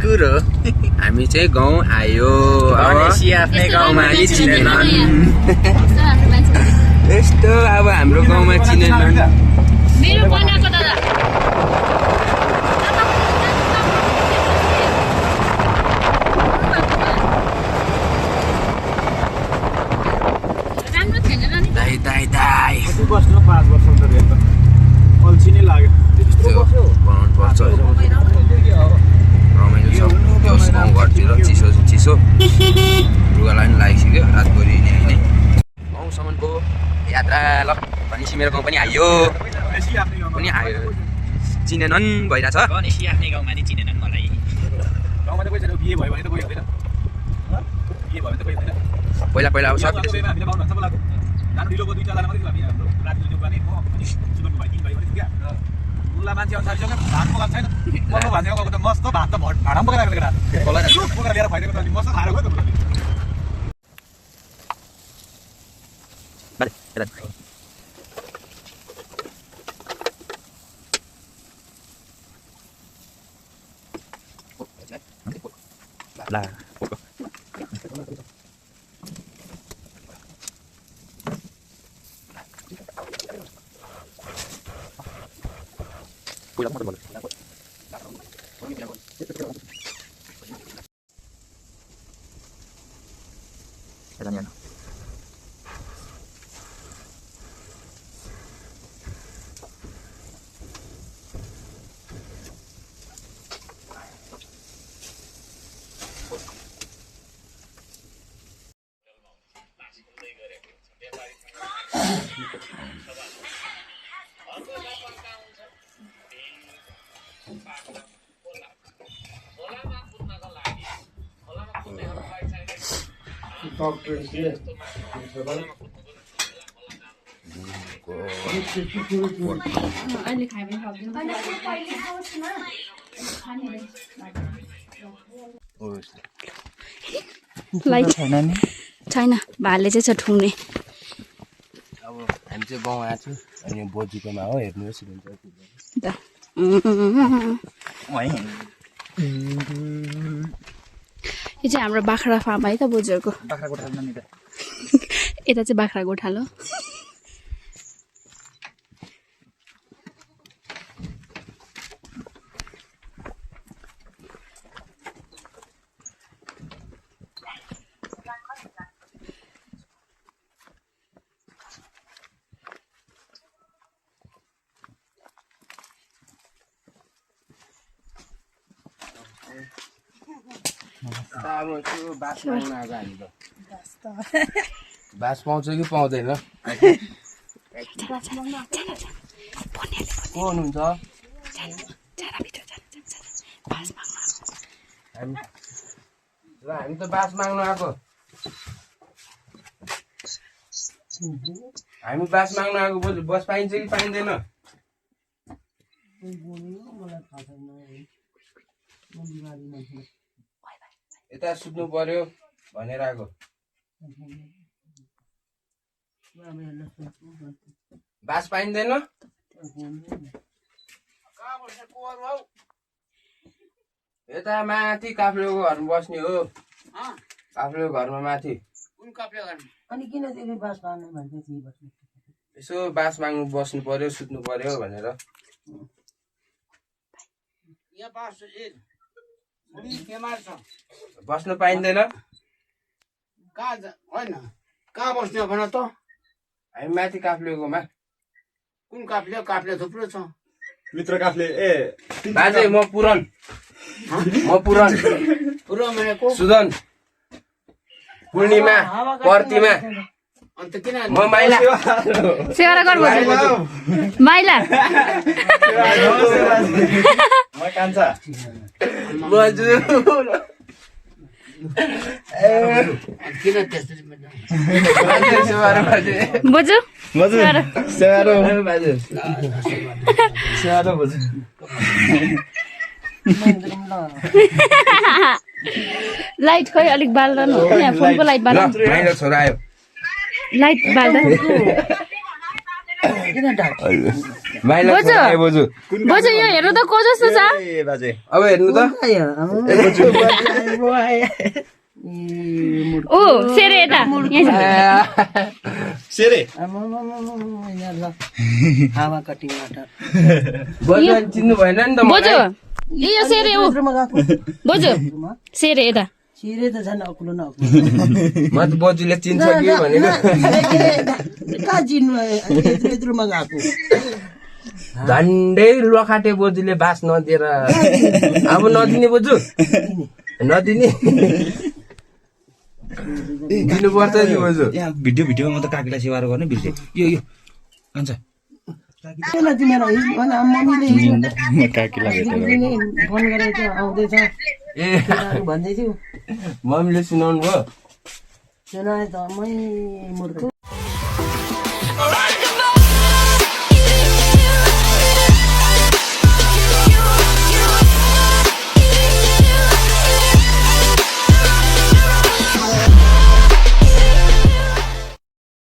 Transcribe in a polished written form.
कुरो हामी चाहिँ गाउँ आयो आफ्नै गाउँमा चिनेनन् यस्तो अब हाम्रो गाउँमा चिनेनन् मेरो बनाएको दादा राम्रो थिएन र नि दाइ दाइ दाइ बस्नु 5 वर्ष त रेल त अल्छी नै लाग्यो बनाउनु पर्छ रमाइलो छ गाउँघरतिर चिसो चिसो लुगालाई पनि लागिसक्यो रातभरि नै होइन गाउँसम्मको यात्रा ल भनेपछि मेरो गाउँ पनि आयो पनि आयो चिनेनन् भइरहेछ गणेशी आफ्नै गाउँमा नि चिनेनन् मलाई गाउँमा त कोही छैन बिहे भयो भने त कोही हुँदैन बिहे भयो भने त कोही हुँदैन पहिला पहिला अब सब हामीले बाउनु भन्छ बोलाएको जानु ढिलो भयो 2 4 जना मात्रै हामी हाम्रो राति त्यो गर्ने म अनि सुनको भाइ 3 भाइ पनि पुग्या उल्ला मान्छे अनुसारसँग भात पकाएको छैन मल्लो भान्जेको गएको त मस्त भात त भाडामा पकाएर केटा पकाएर लिएर फाइदिएको त अनि मस्त खाएर गयो त ला अहिले खाए पनि सक्दिनँ छैन भाले चाहिँ छ ठुङ्ने अब हामी चाहिँ गाउँ आएको छु अनि बोजूकोमा हो हेर्नुहोस् भन्छ यो चाहिँ हाम्रो बाख्रा फार्म है त बोजूहरूको बाख्रा गोठा नानी त यता चाहिँ बाख्रा गोठालो बास पाउँछ कि पाउँदैन को हुनुहुन्छ हामी त बास माग्नु आएको हामी बास माग्नु आएको बोजू बस पाइन्छ कि पाइँदैन यता सुत्नु पर्यो भनेर आएको बास पाइँदैन यता माथि काफ्लेको घरमा बस्ने हो काफ्लेको घरमा माथि कुन काप्ले गर्ने अनि किन त्यसले बास पाउने भन्छ त्यही बस्नु यसो बास माग्नु बस्नु पर्यो सुत्नु पर्यो भनेर यहाँ बास बुढी बिमार छ बस्नु पाइँदैन कहाँ होइन कहाँ बस्ने भन त हामी माथि काफ्लेकोमा कुन काप्ले काप्ले थुप्रो छ मित्र काफले ए बाजे म पुरन पुरो भनेको सुदन पूर्णिमा प्रतिमा अन्त किन म माइला सेवा गर्नु माइला म कान्छा बजु किन त्यस्तो बोजू लाइट खै अलिक बाल्दैन यहाँ फोनको लाइट बाल्नु छोरा आयो लाइट बाल्दा किन ढाक भाइलाई बोजू। फोन आयो बोजू बोजू यो हेर्नु त को जस्तो छ ए बाजे अब हेर्नु त ऊ सेरे यता यहाँ सेरे हावा कटिङबाट बोजू चिन्नु भएन नि त बोजू मलाई यो सेरे ऊ भित्रमा गएको बोजू सेरे यता छिरे त झन् अकुलो न अकुलो म त बोजूले चिन्छ कि भनेको कहाँ चिन्नु यत्रोमा गएको झन्डै लखाटे बोजूले बास नदिएर अब नदिने बोजू नदिने दिनुपर्छ नि बोजू यहाँ भिडियोमा म त काकीलाई सेवा गर्ने बिर्से यो हुन्छ मम्मीले काकीलाई फोन गरेर आउँदैछ ए भन्दै थियो मम्मीले सुनाउनु भयो सुनाए त मै मुर्ख